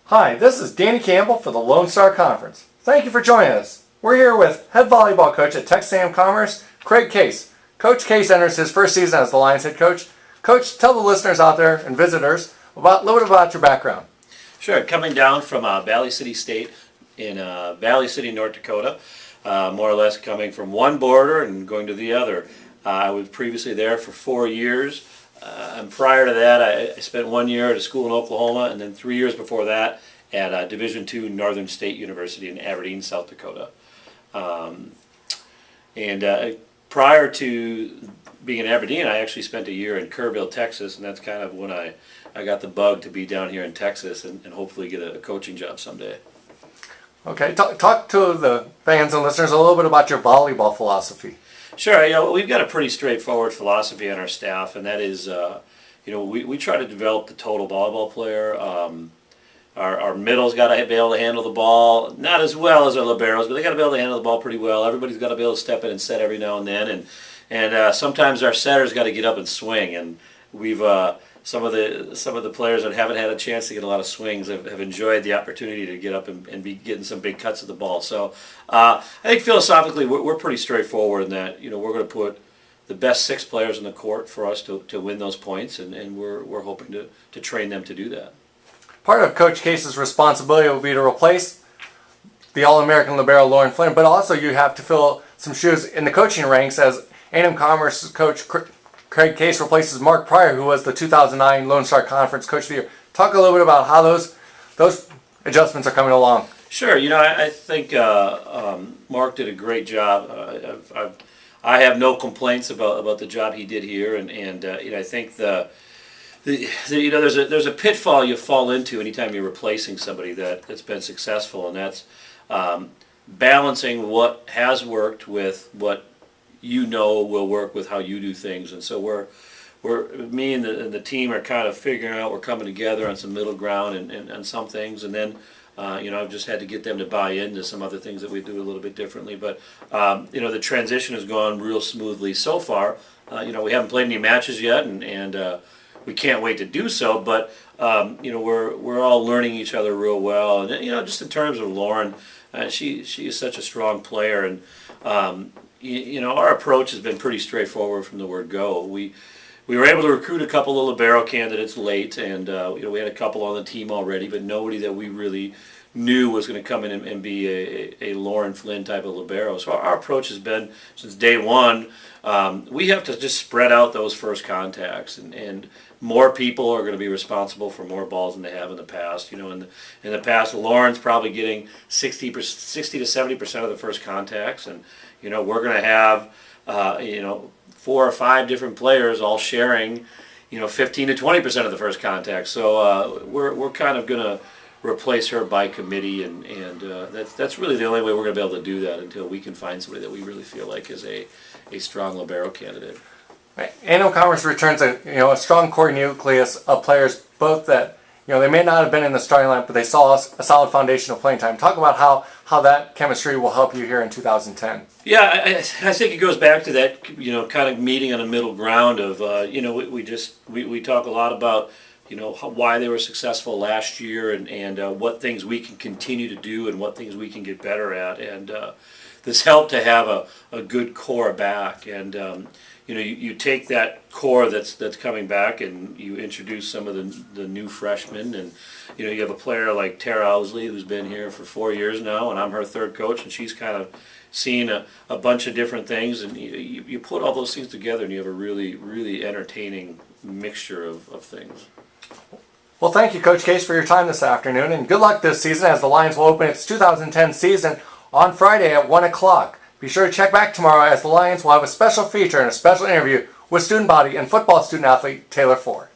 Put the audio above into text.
Hi, this is Danny Campbell for the Lone Star Conference. Thank you for joining us. We're here with head volleyball coach at Texas A&M Commerce, Craig Case. Coach Case enters his first season as the Lions head coach. Coach, tell the listeners out there and visitors a little bit about your background. Sure. Coming down from Valley City State in Valley City, North Dakota, more or less coming from one border and going to the other. I was previously there for 4 years. And prior to that, I spent 1 year at a school in Oklahoma, and then 3 years before that at Division II Northern State University in Aberdeen, South Dakota. Prior to being in Aberdeen, I actually spent a year in Kerrville, Texas, and that's kind of when I got the bug to be down here in Texas and hopefully get a coaching job someday. Okay, talk to the fans and listeners a little bit about your volleyball philosophy. Sure, we've got a pretty straightforward philosophy on our staff, and that is, we try to develop the total volleyball player. Our middle's got to be able to handle the ball, not as well as our liberos, but they got to be able to handle the ball pretty well. Everybody's got to be able to step in and set every now and then, and sometimes our setter's got to get up and swing. And we've some of the players that haven't had a chance to get a lot of swings have enjoyed the opportunity to get up and be getting some big cuts of the ball. So I think philosophically we're pretty straightforward in that we're going to put the best 6 players in the court for us to win those points, and we're hoping to train them to do that. Part of Coach Case's responsibility will be to replace the All-American libero Lauren Flynn, but also you have to fill some shoes in the coaching ranks as A&M Commerce coach Craig Case replaces Mark Pryor, who was the 2009 Lone Star Conference Coach of the Year. Talk a little bit about how those adjustments are coming along. Sure. I think Mark did a great job. I have no complaints about the job he did here, and I think there's a pitfall you fall into anytime you're replacing somebody that's been successful, and that's balancing what has worked with what will work with how you do things. And so me and the team are kind of figuring out, we're coming together on some middle ground and some things, and then I've just had to get them to buy into some other things that we do a little bit differently. But the transition has gone real smoothly so far. We haven't played any matches yet, and we can't wait to do so. But we're all learning each other real well. And just in terms of Lauren, she is such a strong player, and our approach has been pretty straightforward from the word go. We were able to recruit a couple of libero candidates late, and we had a couple on the team already, but nobody that we really knew was going to come in and be a Lauren Flynn type of libero. So our approach has been, since day one, we have to just spread out those first contacts, and more people are going to be responsible for more balls than they have in the past. In the past, Lauren's probably getting 60 to 70% of the first contacts, and we're going to have 4 or 5 different players all sharing 15 to 20% of the first contact. So we're kind of going to replace her by committee, and that's really the only way we're going to be able to do that until we can find somebody that we really feel like is a strong libero candidate. A&M Commerce returns a strong core nucleus of players, both that they may not have been in the starting line, but they saw a solid foundation of playing time. Talk about how that chemistry will help you here in 2010. Yeah, I think it goes back to that kind of meeting on a middle ground of we talk a lot about why they were successful last year, and what things we can continue to do and what things we can get better at, and this helped to have a good core back, and you take that core that's coming back and you introduce some of the new freshmen, and you have a player like Tara Owsley who's been here for 4 years now, and I'm her third coach, and she's kind of seen a bunch of different things, and you put all those things together and you have a really, really entertaining mixture of things. Well, thank you, Coach Case, for your time this afternoon, and good luck this season as the Lions will open its 2010 season on Friday at 1 o'clock. Be sure to check back tomorrow as the Lions will have a special feature and a special interview with student body and football student athlete Taylor Ford.